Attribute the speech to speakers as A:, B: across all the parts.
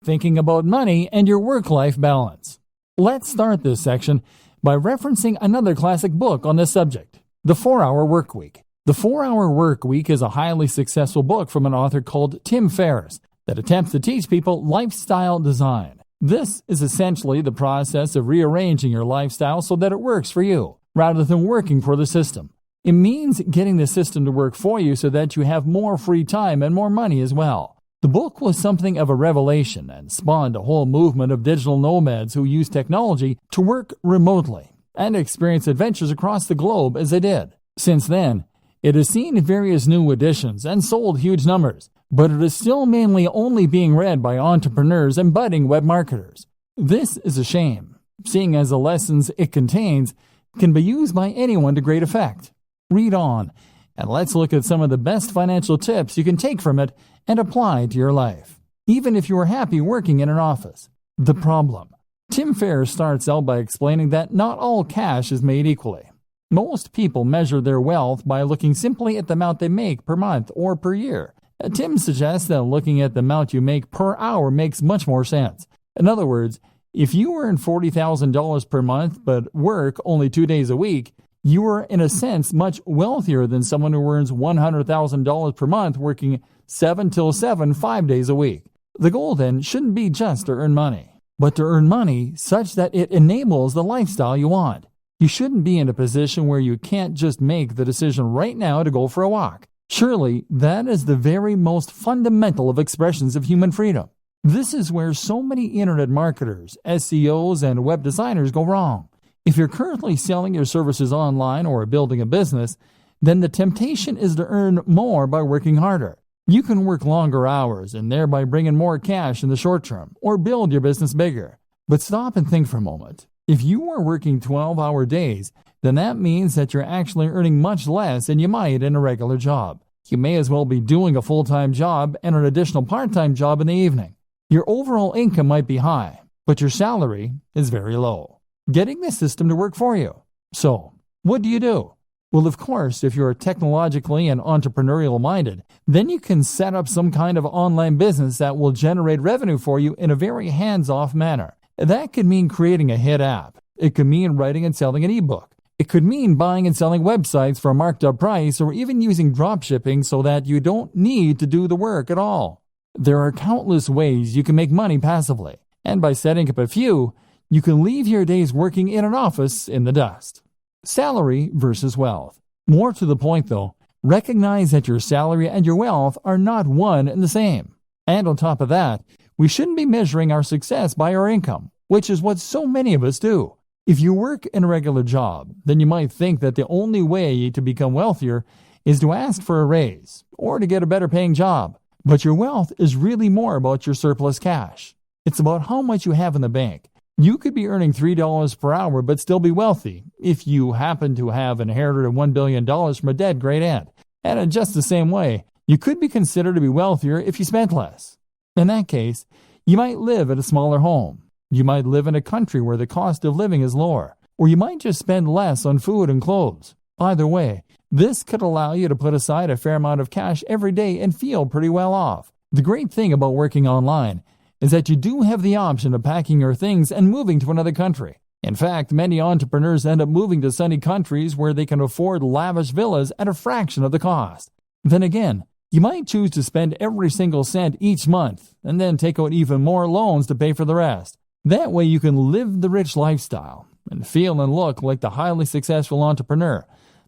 A: thinking about money and your work-life balance. Let's start this section by referencing another classic book on this subject, The 4-Hour Workweek. The 4-Hour Workweek is a highly successful book from an author called Tim Ferriss that attempts to teach people lifestyle design. This is essentially the process of rearranging your lifestyle so that it works for you, rather than working for the system. It means getting the system to work for you so that you have more free time and more money as well. The book was something of a revelation and spawned a whole movement of digital nomads who use technology to work remotely and experience adventures across the globe as they did. Since then, it has seen various new editions and sold huge numbers, but it is still mainly only being read by entrepreneurs and budding web marketers. This is a shame, seeing as the lessons it contains can be used by anyone to great effect. Read on, and let's look at some of the best financial tips you can take from it and apply to your life, even if you are happy working in an office. The problem. Tim Ferriss starts out by explaining that not all cash is made equally. Most people measure their wealth by looking simply at the amount they make per month or per year. Tim suggests that looking at the amount you make per hour makes much more sense. In other words, if you earn $40,000 per month but work only 2 days a week, you are in a sense much wealthier than someone who earns $100,000 per month working 7 till 7, 5 days a week. The goal then shouldn't be just to earn money, but to earn money such that it enables the lifestyle you want. You shouldn't be in a position where you can't just make the decision right now to go for a walk. Surely, that is the very most fundamental of expressions of human freedom. This is where so many internet marketers, SEOs, and web designers go wrong. If you're currently selling your services online or building a business, then the temptation is to earn more by working harder. You can work longer hours and thereby bring in more cash in the short term, or build your business bigger. But stop and think for a moment. If you are working 12-hour days, then that means that you're actually earning much less than you might in a regular job. You may as well be doing a full-time job and an additional part-time job in the evening. Your overall income might be high, but your salary is very low, getting the system to work for you. So, what do you do? Well, of course, if you're technologically and entrepreneurial minded, then you can set up some kind of online business that will generate revenue for you in a very hands-off manner. That could mean creating a hit app. It could mean writing and selling an ebook. It could mean buying and selling websites for a marked up price, or even using dropshipping so that you don't need to do the work at all. There are countless ways you can make money passively, and by setting up a few, you can leave your days working in an office in the dust. Salary versus wealth. More to the point though, recognize that your salary and your wealth are not one and the same. And on top of that, we shouldn't be measuring our success by our income, which is what so many of us do. If you work in a regular job, then you might think that the only way to become wealthier is to ask for a raise or to get a better paying job. But your wealth is really more about your surplus cash. It's about how much you have in the bank. You could be earning $3 per hour but still be wealthy if you happen to have inherited $1 billion from a dead great aunt. And in just the same way, you could be considered to be wealthier if you spent less. In that case, you might live in a smaller home. You might live in a country where the cost of living is lower, or you might just spend less on food and clothes. Either way, this could allow you to put aside a fair amount of cash every day and feel pretty well off. The great thing about working online is that you do have the option of packing your things and moving to another country. In fact, many entrepreneurs end up moving to sunny countries where they can afford lavish villas at a fraction of the cost. Then again, you might choose to spend every single cent each month and then take out even more loans to pay for the rest. That way you can live the rich lifestyle and feel and look like the highly successful entrepreneur,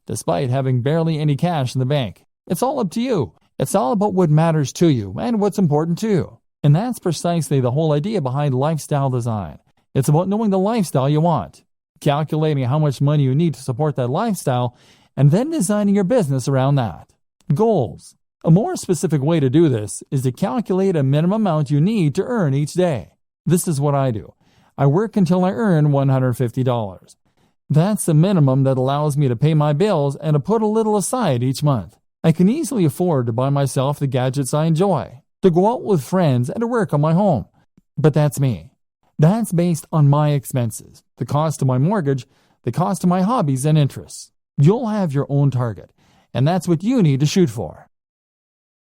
A: despite having barely any cash in the bank. It's all up to you. It's all about what matters to you and what's important to you. And that's precisely the whole idea behind lifestyle design. It's about knowing the lifestyle you want, calculating how much money you need to support that lifestyle, and then designing your business around that. Goals. A more specific way to do this is to calculate a minimum amount you need to earn each day. This is what I do. I work until I earn $150. That's the minimum that allows me to pay my bills and to put a little aside each month. I can easily afford to buy myself the gadgets I enjoy, to go out with friends, and to work on my home. But that's me. That's based on my expenses, the cost of my mortgage, the cost of my hobbies and interests. You'll have your own target, and that's what you need to shoot for.